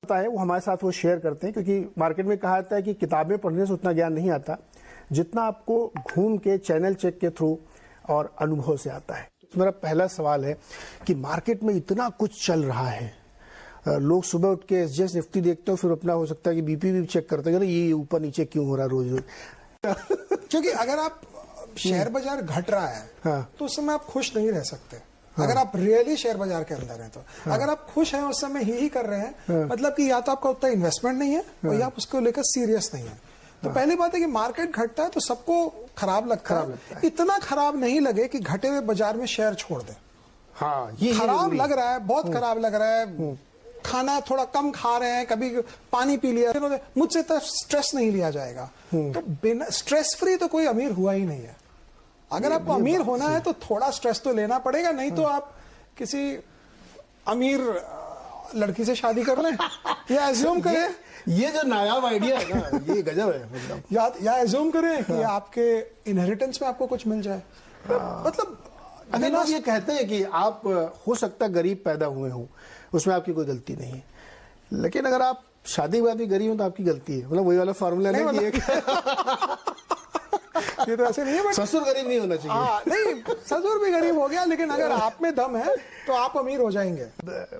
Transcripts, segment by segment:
होता है वो हमारे साथ वो शेयर करते हैं, क्योंकि मार्केट में कहा जाता है कि किताबें पढ़ने से उतना ज्ञान नहीं आता जितना आपको घूम के चैनल चेक के थ्रू और अनुभव से आता है। तो मेरा पहला सवाल है कि मार्केट में इतना कुछ चल रहा है, लोग सुबह उठ के एसजीएस निफ्टी देखते हो, फिर अपना हो सकता है कि बीपी भी चेक करते हैं, ये ऊपर नीचे क्यों हो रहा है रोज रोज। क्योंकि अगर आप शेयर बाजार घट रहा है हाँ। तो उस समय आप खुश नहीं रह सकते। अगर आप रियली शेयर बाजार के अंदर हैं तो अगर आप खुश हैं उस समय ही कर रहे हैं, मतलब कि या तो आपका उतना इन्वेस्टमेंट नहीं है और या आप उसको लेकर सीरियस नहीं है। तो पहली बात है कि मार्केट घटता है तो सबको खराब लगता है। इतना खराब नहीं लगे कि घटे हुए बाजार में शेयर छोड़ दे। हाँ, ये खराब लग रहा है, बहुत खराब लग रहा है, खाना थोड़ा कम खा रहे हैं, कभी पानी पी लिया, मुझसे तो स्ट्रेस नहीं लिया जाएगा। तो बिना स्ट्रेस फ्री तो कोई अमीर हुआ ही नहीं है। अगर आपको अमीर होना है तो थोड़ा स्ट्रेस तो लेना पड़ेगा, नहीं तो आप किसी अमीर लड़की से शादी कर लें या एज्यूम करें, ये जो नायाब आइडिया है ना, ये गजब है। मतलब या एज्यूम करें कि आपके इनहेरिटेंस में आपको कुछ मिल जाए। मतलब अगर लोग ये कहते हैं कि आप हो सकता है गरीब पैदा हुए हो, उसमें आपकी कोई गलती नहीं है, लेकिन अगर आप शादी के बाद भी गरीब हो तो आपकी गलती है। मतलब वही वाला फॉर्मूला नहीं कि ये तो ऐसे नहीं है। ससुर गरीब नहीं होना चाहिए। नहीं, ससुर भी गरीब हो गया, लेकिन अगर आप में दम है तो आप अमीर हो जाएंगे।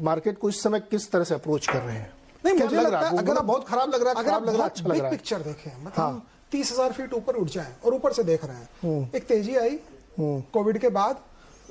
मार्केट को इस समय किस तरह से अप्रोच कर रहे हैं? नहीं, मुझे लगता है अगर आप बहुत खराब लग रहा है, खराब लग रहा है, अच्छा लग रहा है, पिक्चर देखें, मतलब 30,000 फीट ऊपर उठ जाएं और ऊपर से देख रहे हैं, एक तेजी आई कोविड के बाद,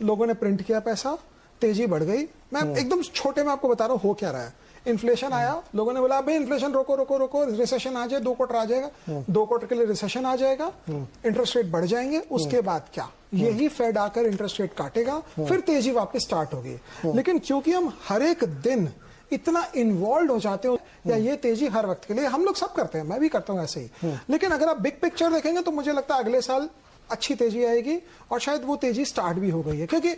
लोगों ने प्रिंट किया पैसा, तेजी बढ़ गई। मैं एकदम छोटे में आपको बता रहा हूँ हो क्या रहा है। इन्फ्लेशन आया, लोगों ने बोला भाई इन्फ्लेशन रोको रोको रोको, रिसेशन आ जाए, 2 क्वार्टर आ जाएगा, 2 क्वार्टर के लिए रिसेशन आ जाएगा, इंटरेस्ट रेट बढ़ जाएंगे, उसके बाद क्या, यही फेड आकर इंटरेस्ट रेट काटेगा, फिर तेजी वापस स्टार्ट होगी। लेकिन क्योंकि हम हर एक दिन इतना इन्वॉल्व हो जाते हो, या ये तेजी हर वक्त के लिए, हम लोग सब करते हैं, मैं भी करता हूँ ऐसे ही, लेकिन अगर आप बिग पिक्चर देखेंगे तो मुझे लगता है अगले साल अच्छी तेजी आएगी, और शायद वो तेजी स्टार्ट भी हो गई है। क्योंकि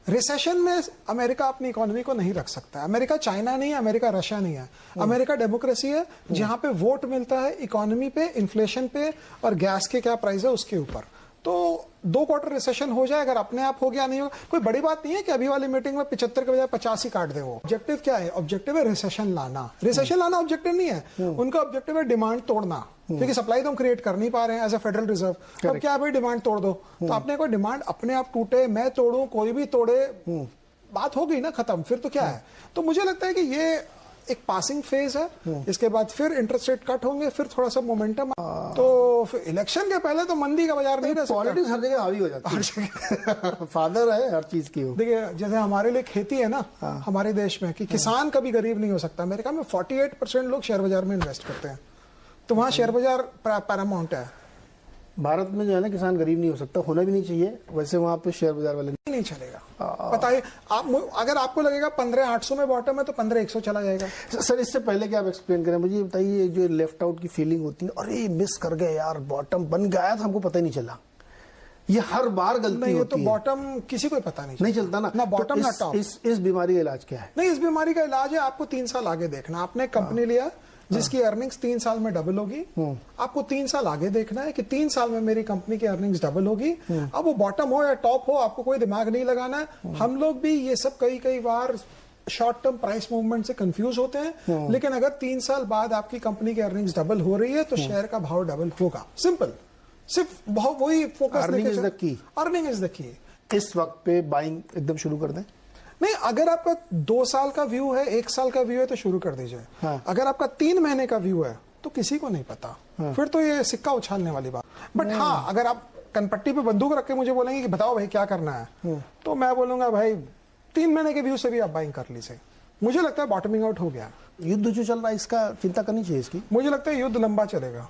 रिसेशन में अमेरिका अपनी इकोनॉमी को नहीं रख सकता। अमेरिका चाइना नहीं है, अमेरिका रशिया नहीं है, अमेरिका डेमोक्रेसी है जहां पे वोट मिलता है इकोनॉमी पे, इन्फ्लेशन पे और गैस के क्या प्राइस है उसके ऊपर। तो 2 क्वार्टर रिसेशन हो जाए, अगर अपने आप हो गया नहीं होगा, कोई बड़ी बात नहीं है कि अभी वाली मीटिंग में 75 के बजाय 50 ही काट दे। वो ऑब्जेक्टिव क्या है? ऑब्जेक्टिव है रिसेशन लाना। रिसेशन लाना ऑब्जेक्टिव नहीं है, उनका ऑब्जेक्टिव है डिमांड तोड़ना, क्योंकि सप्लाई तो हम क्रिएट कर नहीं पा रहे हैं एज ए फेडरल रिजर्व। तो क्या है भाई, डिमांड तोड़ दो। तो आपने कोई डिमांड अपने आप टूटे, मैं तोड़ू, कोई भी तोड़े, बात हो गई ना खत्म, फिर तो क्या है। तो मुझे लगता है कि ये एक पासिंग फेज है, इसके बाद फिर इंटरेस्ट रेट कट होंगे, फिर थोड़ा सा मोमेंटम। तो इलेक्शन के पहले तो मंदी का बाजार नहीं रह सकता। पॉलिटिक्स हर जगह हावी हो जाती है। फादर है हर चीज की। देखिए जैसे हमारे लिए खेती है ना, हमारे देश में, कि किसान कभी गरीब नहीं हो सकता। अमेरिका में 48% लोग शेयर बाजार में इन्वेस्ट करते हैं, तो वहां शेयर बाजार पैरामाउंट है। भारत में जो है ना, किसान गरीब नहीं हो सकता, होना भी नहीं चाहिए। वैसे वहां पे शेयर बाजार वाले नहीं चलेगा। बताइए आप, अगर आपको लगेगा 15,800 में बॉटम है तो 15,100 चला जाएगा। सर इससे पहले कि आप एक्सप्लेन करें, मुझे बताइए जो लेफ्ट आउट की फीलिंग होती है, अरे मिस कर गए यार, बॉटम बन गया था, हमको पता ही नहीं चला, ये हर बार गलती होती है। तो बॉटम किसी को पता नहीं चलता ना बॉटम ना टॉप। इस बीमारी का इलाज क्या है? नहीं, इस बीमारी का इलाज है आपको 3 साल आगे देखना। आपने कंपनी लिया जिसकी अर्निंग्स 3 साल में डबल होगी, आपको 3 साल आगे देखना है कि 3 साल में मेरी कंपनी की अर्निंग्स डबल होगी। अब वो बॉटम हो या टॉप हो, आपको कोई दिमाग नहीं लगाना है। हम लोग भी ये सब कई बार शॉर्ट टर्म प्राइस मूवमेंट से कंफ्यूज होते हैं, लेकिन अगर 3 साल बाद आपकी कंपनी की अर्निंग्स डबल हो रही है तो शेयर का भाव डबल होगा। सिंपल, सिर्फ वही focus. Earning is the key. Earning is the key. इस वक्त पे बाइंग एकदम शुरू कर दें? नहीं, अगर आपका 2 साल का व्यू है, 1 साल का व्यू है तो शुरू कर दीजिए। अगर आपका 3 महीने का व्यू है तो किसी को नहीं पता, फिर तो ये सिक्का उछालने वाली बात। बट हाँ, अगर आप कनपट्टी पे बंदूक रख के मुझे बोलेंगे कि बताओ भाई क्या करना है, तो मैं बोलूंगा भाई 3 महीने के व्यू से भी आप बाइंग कर लीजिए। मुझे लगता है बॉटमिंग आउट हो गया। युद्ध जो चल रहा है इसका चिंता करनी चाहिए इसकी? मुझे लगता है युद्ध लंबा चलेगा।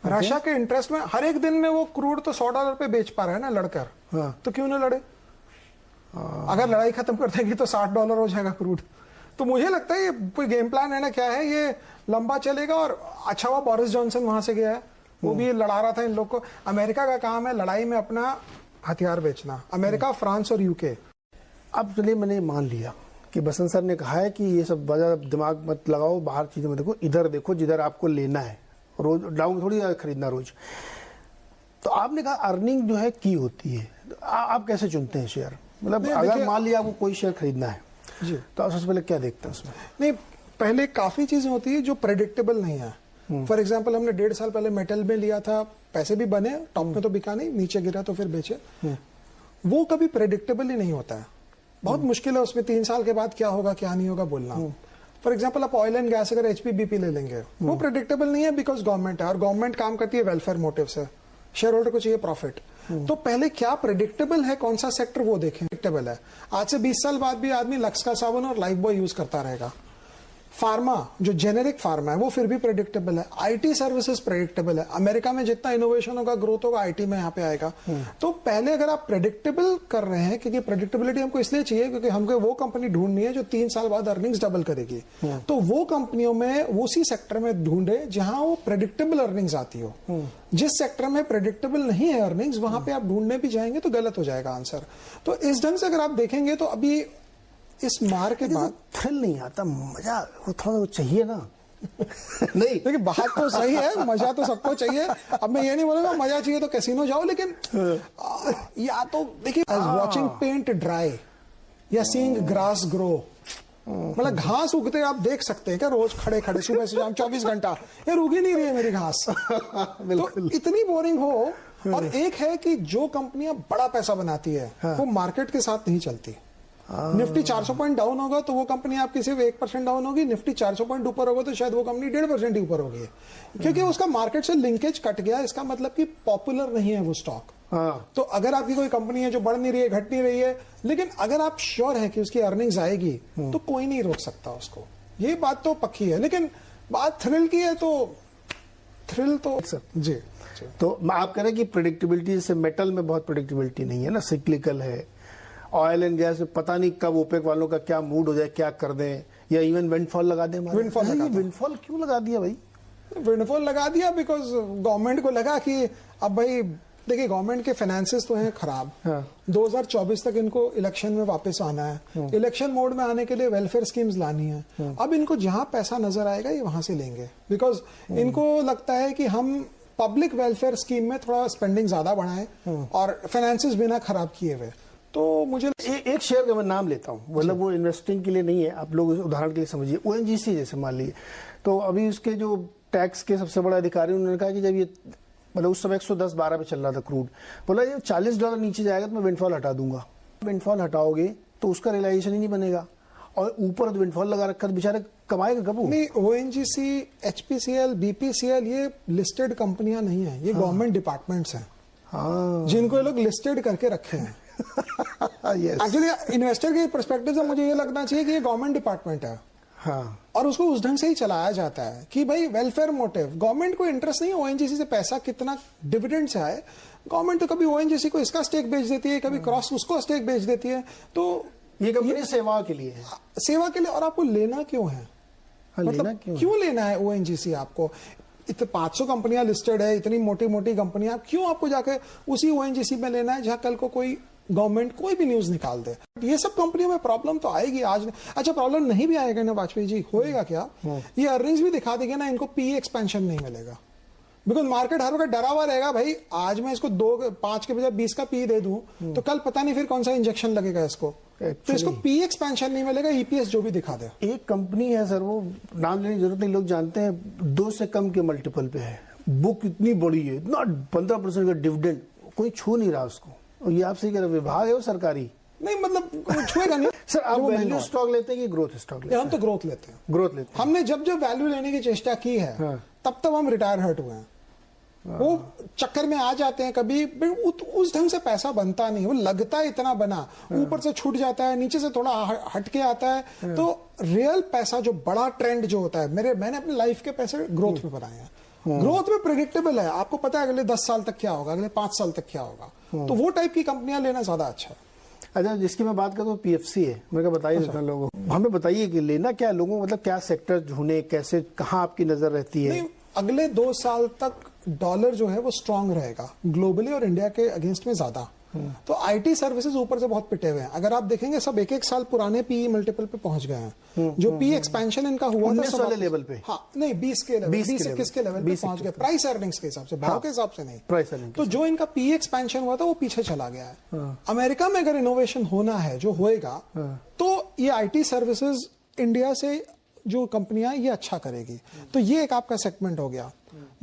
रशिया के इंटरेस्ट में हर एक दिन में वो क्रूड तो $100 पे बेच पा रहा है ना लड़कर, तो क्यों ना लड़े? अगर लड़ाई खत्म कर देंगे तो $60 हो जाएगा क्रूड। तो मुझे लगता है ये कोई गेम प्लान है ना, क्या है, ये लंबा चलेगा। और अच्छा हुआ बोरिस जॉनसन वहां से गया है, वो भी लड़ा रहा था इन लोग को। अमेरिका का काम है लड़ाई में अपना हथियार बेचना, अमेरिका, फ्रांस और यूके। अब चलिए मैंने मान लिया कि बसंत सर ने कहा है कि ये सब दिमाग मत लगाओ, बाहर चीजें मत देखो, इधर देखो जिधर आपको लेना है, रोज डाउन थोड़ी खरीदना रोज। तो आपने कहा अर्निंग जो है की होती है, आप कैसे चुनते हैं शेयर? मतलब अगर मान लिया आपको कोई शेयर खरीदना है जी, तो आप सबसे पहले क्या देखते हैं उसमें? नहीं, पहले काफी चीजें होती है जो प्रेडिक्टेबल नहीं है। फॉर एग्जाम्पल हमने 1.5 साल पहले मेटल में लिया था, पैसे भी बने, टॉप में तो बिका नहीं, नीचे गिरा तो फिर बेचे। वो कभी प्रेडिक्टेबल ही नहीं होता है, बहुत मुश्किल है उसमें 3 साल के बाद क्या होगा क्या नहीं होगा बोलना। फॉर एग्जाम्पल आप ऑयल एंड गैस अगर HPBP ले लेंगे, वो प्रेडिक्टेबल नहीं है बिकॉज गवर्नमेंट है, और गवर्नमेंट काम करती है वेलफेयर मोटिव से, शेयर होल्डर को चाहिए प्रॉफिट। तो पहले क्या प्रेडिक्टेबल है, कौन सा सेक्टर वो देखें। प्रेडिक्टेबल है, आज से 20 साल बाद भी आदमी लक्स का साबुन और लाइफ बॉय यूज करता रहेगा। फार्मा जो जेनेरिक फार्मा है वो फिर भी प्रेडिक्टेबल है। आईटी सर्विसेज प्रेडिक्टेबल है, अमेरिका में जितना इनोवेशन होगा ग्रोथ होगा आईटी में यहाँ पे आएगा। तो पहले अगर आप प्रेडिक्टेबल कर रहे हैं, क्योंकि प्रेडिक्टेबिलिटी हमको इसलिए चाहिए क्योंकि हमको वो कंपनी ढूंढनी है जो 3 साल बाद अर्निंग्स डबल करेगी। तो वो कंपनियों में उसी सेक्टर में ढूंढे जहां वो प्रेडिक्टेबल अर्निंग्स आती हो। जिस सेक्टर में प्रेडिक्टेबल नहीं है अर्निंग्स, वहां पे आप ढूंढने भी जाएंगे तो गलत हो जाएगा आंसर। तो इस ढंग से अगर आप देखेंगे तो अभी इस मार के बाद थ्रिल नहीं आता, मजा वो थोड़ा चाहिए ना। नहीं देखिए बात तो सही है, मजा तो सबको चाहिए। अब मैं ये नहीं बोलूंगा मजा चाहिए तो कैसीनो जाओ, लेकिन या तो देखिए वॉचिंग पेंट ड्राई या सीइंग ग्रास ग्रो, मतलब घास उगते आप देख सकते हैं क्या रोज खड़े खड़े सुबह से शाम 24 घंटा, यार उगी नहीं रही है मेरी घास। तो इतनी बोरिंग हो। और एक है कि जो कंपनियां बड़ा पैसा बनाती है वो मार्केट के साथ नहीं चलती। निफ्टी 400 पॉइंट डाउन होगा तो वो कंपनी आपकी सिर्फ 1% डाउन होगी, निफ्टी 400 पॉइंट ऊपर होगा तो शायद वो कंपनी 1.5% ही ऊपर होगी, क्योंकि उसका मार्केट से लिंकेज कट गया। इसका मतलब कि पॉपुलर नहीं है वो स्टॉक। तो अगर आपकी कोई कंपनी है जो बढ़ नहीं रही है, घट नहीं रही है, लेकिन अगर आप श्योर है कि उसकी अर्निंग्स आएगी तो कोई नहीं रोक सकता उसको, ये बात तो पक्की है। लेकिन बात थ्रिल की है तो थ्रिल तो जी। तो आप कह रहे हैं कि प्रेडिक्टेबिलिटी, जैसे मेटल में बहुत प्रेडिक्टेबिलिटी नहीं है ना, सिक्लिकल है। ऑयल एंड गैस में पता नहीं कब ओपेक वालों का क्या मूड हो जाए, क्या कर दें, या इवन विंडफॉल लगा दें। विंडफॉल क्यों लगा दिया भाई? विंडफॉल लगा दिया बिकॉज गवर्नमेंट को लगा कि अब भाई देखिए गवर्नमेंट के फाइनेंसेस तो हैं खराब। 2024 तक इनको इलेक्शन में वापस आना है, इलेक्शन मोड में आने के लिए वेलफेयर स्कीम्स लानी है। अब इनको जहां पैसा नजर आएगा ये वहां से लेंगे, बिकॉज इनको लगता है कि हम पब्लिक वेलफेयर स्कीम में थोड़ा स्पेंडिंग ज्यादा बढ़ाएं और फाइनेंसेस बिना खराब किए हुए। तो मुझे एक शेयर का मैं नाम लेता हूँ, मतलब वो इन्वेस्टिंग के लिए नहीं है, आप लोग उदाहरण के लिए समझिए। ONGC जैसे मान लीजिए, तो अभी उसके जो टैक्स के सबसे बड़ा अधिकारी उन्होंने कहा कि जब ये मतलब उस समय 110-12 पे चल रहा था क्रूड, बोला ये $40 नीचे जाएगा तो मैं विंडफॉल हटा दूंगा। विंडफॉल हटाओगे तो उसका रियलाइजेशन ही नहीं बनेगा, और ऊपर तो विंडफॉल लगा रखा, बेचारे कमाएगा कब? नहीं, ONGC, HPCL, BPCL ये लिस्टेड कंपनियां नहीं है, ये गवर्नमेंट डिपार्टमेंट्स हैं जिनको ये लोग लिस्टेड करके रखे हैं। एक्चुअली इन्वेस्टर के पर्सपेक्टिव से मुझे ये लगना चाहिए कि ये गवर्नमेंट डिपार्टमेंट है। और उसको उस ढंग से ही चलाया जाता है कि भाई वेलफेयर मोटिव, गवर्नमेंट को इंटरेस्ट नहीं है ONGC से पैसा कितना डिविडेंड से आए। गवर्नमेंट तो कभी ONGC को इसका स्टेक बेच देती है, कभी क्रॉस उसको स्टेक बेच देती है। तो ये कंपनी सेवा के लिए है, सेवा के लिए। और आपको लेना क्यों है? मतलब क्यों लेना है ONGC आपको? इतने 500 कंपनियां लिस्टेड है, इतनी मोटी मोटी कंपनियां, क्यों आपको जाके उसी ONGC में लेना है जहां कल को कोई गवर्नमेंट कोई भी न्यूज निकाल दे? ये सब कंपनियों में प्रॉब्लम तो आएगी आज। अच्छा, प्रॉब्लम नहीं भी आएगा ना वाजपेयी जी, होएगा क्या? ये अर्निंग्स भी दिखा देंगे ना, इनको PE एक्सपेंशन नहीं मिलेगा, बिकॉज मार्केट हर वक्त डरा हुआ रहेगा। भाई आज मैं इसको 5 के बजाय 20 का PE दे दूं तो कल पता नहीं फिर कौन सा इंजेक्शन लगेगा इसको। तो इसको PE एक्सपेंशन नहीं मिलेगा, EPS जो भी दिखा दे। एक कंपनी है सर, वो नाम लेने की जरूरत नहीं, लोग जानते हैं, 2 से कम के मल्टीपल पे है, बुक इतनी बड़ी है, इतना 15% का डिविडेंड, कोई छू नहीं रहा उसको। और ये आप सही कह रहे, विभाग है वो सरकारी नहीं, मतलब छुएगा नहीं। सर आप वैल्यू स्टॉक लेते हैं कि ग्रोथ स्टॉक लेते हैं? हम तो ग्रोथ लेते हैं। ग्रोथ लेते हैं। हमने जब जब वैल्यू लेने की चेष्टा की है तब तब हम रिटायर हर्ट हुए हैं। वो चक्कर में आ जाते हैं कभी, उस ढंग से पैसा बनता नहीं, वो लगता है इतना बना, ऊपर से छूट जाता है, नीचे से थोड़ा हटके आता है। तो रियल पैसा जो बड़ा ट्रेंड जो होता है, मैंने अपने लाइफ के पैसे ग्रोथ में बनाए हैं। ग्रोथ में प्रेडिक्टेबल है, आपको पता है अगले 10 साल तक क्या होगा, अगले 5 साल तक क्या होगा। तो वो टाइप की कंपनियां लेना ज्यादा अच्छा है। अच्छा, जिसकी मैं बात करूँ PFC है, मेरे को बताइए अच्छा। लोगों हमें बताइए कि लेना क्या लोगों, मतलब क्या सेक्टर ढूंढे, कैसे, कहाँ आपकी नजर रहती है? नहीं, अगले 2 साल तक डॉलर जो है वो स्ट्रांग रहेगा ग्लोबली और इंडिया के अगेंस्ट में ज्यादा। तो आईटी सर्विसेज ऊपर से बहुत पिटे हुए हैं। अगर आप देखेंगे सब 1-1 साल पुराने PE मल्टीपल पे पहुंच गए हैं। जो PE एक्सपेंशन इनका हुआ था सब वाले लेवल पे, हाँ नहीं 20 के लेवल, 20-21 के लेवल पे पहुंच गए, प्राइस अर्निंग्स के हिसाब से, भाव के हिसाब से नहीं, प्राइस अर्निंग। तो जो इनका PE एक्सपेंशन हुआ था वो पीछे चला गया है। अमेरिका में अगर इनोवेशन होना है, जो होएगा, तो ये आईटी सर्विसेज इंडिया से जो कंपनियां ये अच्छा करेगी। तो ये एक आपका सेगमेंट हो गया।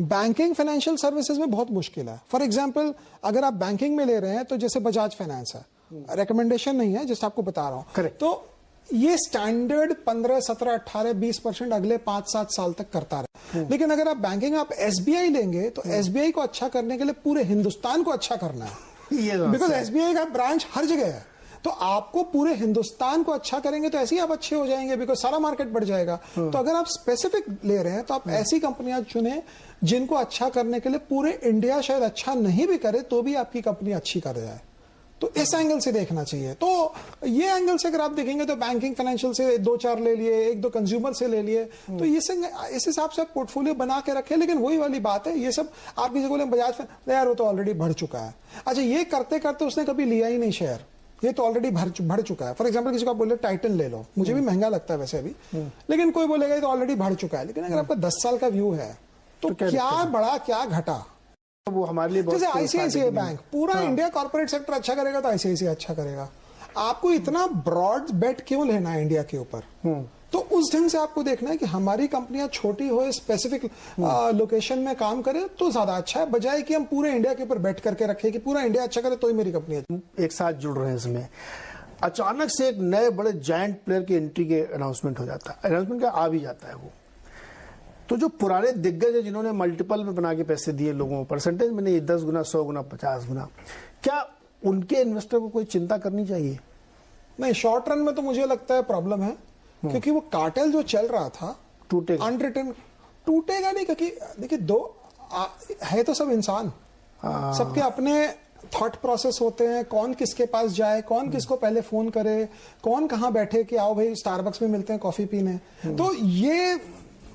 बैंकिंग फाइनेंशियल सर्विसेज में बहुत मुश्किल है। फॉर एग्जांपल अगर आप बैंकिंग में ले रहे हैं तो जैसे बजाज फाइनेंस है, रिकमेंडेशन नहीं है, जस्ट आपको बता रहा हूं। तो ये स्टैंडर्ड 15, 17, 18, 20% अगले 5-7 साल तक करता रहे। लेकिन अगर आप बैंकिंग आप एसबीआई लेंगे तो एसबीआई को अच्छा करने के लिए पूरे हिंदुस्तान को अच्छा करना है, बिकॉज एसबीआई का ब्रांच हर जगह है। तो आपको पूरे हिंदुस्तान को अच्छा करेंगे तो ऐसे ही आप अच्छे हो जाएंगे, बिकॉज सारा मार्केट बढ़ जाएगा। तो अगर आप स्पेसिफिक ले रहे हैं तो आप ऐसी कंपनियां चुने जिनको अच्छा करने के लिए पूरे इंडिया शायद अच्छा नहीं भी करे तो भी आपकी कंपनी अच्छी कर जाए। तो इस एंगल से देखना चाहिए। तो ये एंगल से अगर आप देखेंगे तो बैंकिंग फाइनेंशियल से 2-4 ले लिए, 1-2 कंज्यूमर से ले लिए, तो इस हिसाब से आप पोर्टफोलियो बना के रखें। लेकिन वही वाली बात है, ये सब आप किसी को बोले बजाज यार वो तो ऑलरेडी बढ़ चुका है। अच्छा, ये करते करते उसने कभी लिया ही नहीं शेयर, ये तो ऑलरेडी बढ़ चुका है। फॉर एग्जांपल किसी को आप बोले टाइटन ले लो, मुझे भी महंगा लगता है वैसे अभी, लेकिन कोई बोलेगा ये तो ऑलरेडी बढ़ चुका है। लेकिन अगर आपका 10 साल का व्यू है तो क्या बढ़ा क्या घटा, वो हमारे लिए जैसे आईसीआईसीआई बैंक पूरा इंडिया कॉर्पोरेट सेक्टर अच्छा करेगा तो आईसीआईसीआई अच्छा करेगा। आपको इतना ब्रॉड बेट क्यों लेना है इंडिया के ऊपर? तो उस ढंग से आपको देखना है कि हमारी कंपनियां छोटी हो, स्पेसिफिक लोकेशन में काम करे तो ज्यादा अच्छा है, बजाय कि हम पूरे इंडिया के ऊपर बेट करके रखें कि पूरा इंडिया अच्छा करे तो ही मेरी कंपनी है। एक साथ जुड़ रहे हैं इसमें, अचानक से एक नए बड़े जायंट प्लेयर की एंट्री के अनाउंसमेंट हो जाता है, अनाउंसमेंट का आ भी जाता है वो, तो जो पुराने दिग्गज है जिन्होंने मल्टीपल में बना के पैसे दिए लोगों को, परसेंटेज में नहीं, 10 गुना, 100 गुना, 50 गुना, क्या उनके इन्वेस्टर को कोई चिंता करनी चाहिए? नहीं, शॉर्ट रन में तो मुझे लगता है प्रॉब्लम है, क्योंकि वो कार्टेल जो चल रहा था टूटेगा, अनरिटन टूटेगा नहीं, क्योंकि देखिए है तो सब इंसान, सबके अपने थॉट प्रोसेस होते हैं, कौन किसके पास जाए, कौन किसको पहले फोन करे, कौन कहाँ बैठे कि आओ भाई स्टारबक्स में मिलते हैं कॉफी पीने। तो ये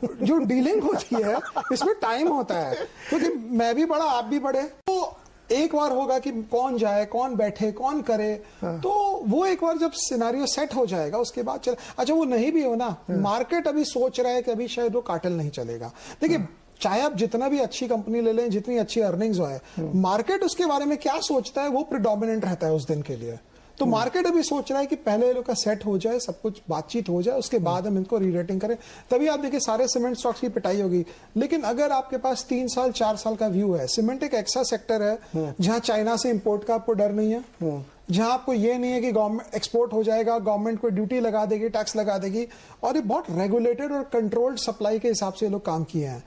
जो डीलिंग होती है इसमें टाइम होता है, क्योंकि मैं भी बड़ा आप भी बड़े, तो एक बार होगा कि कौन जाए, कौन बैठे, कौन करे, तो वो एक बार जब सिनेरियो सेट हो जाएगा उसके बाद चले। अच्छा, वो नहीं भी हो ना, मार्केट अभी सोच रहा है कि अभी शायद वो कार्टेल नहीं चलेगा। देखिए, चाहे आप जितना भी अच्छी कंपनी ले लें, जितनी अच्छी अर्निंग्स हो, मार्केट उसके बारे में क्या सोचता है वो प्रिडोमिनेंट रहता है उस दिन के लिए। तो मार्केट अभी सोच रहा है कि पहले ये लोग का सेट हो जाए, सब कुछ बातचीत हो जाए, उसके बाद हम इनको री-रेटिंग करें, तभी आप देखिए सारे सीमेंट स्टॉक्स की पिटाई होगी। लेकिन अगर आपके पास 3 साल 4 साल का व्यू है, सीमेंट एक ऐसा सेक्टर है जहां चाइना से इंपोर्ट का आपको डर नहीं है, जहां आपको ये नहीं है कि गवर्नमेंट एक्सपोर्ट हो जाएगा, गवर्नमेंट को ड्यूटी लगा देगी, टैक्स लगा देगी, और ये बहुत रेगुलेटेड और कंट्रोल्ड सप्लाई के हिसाब से ये लोग काम किए हैं।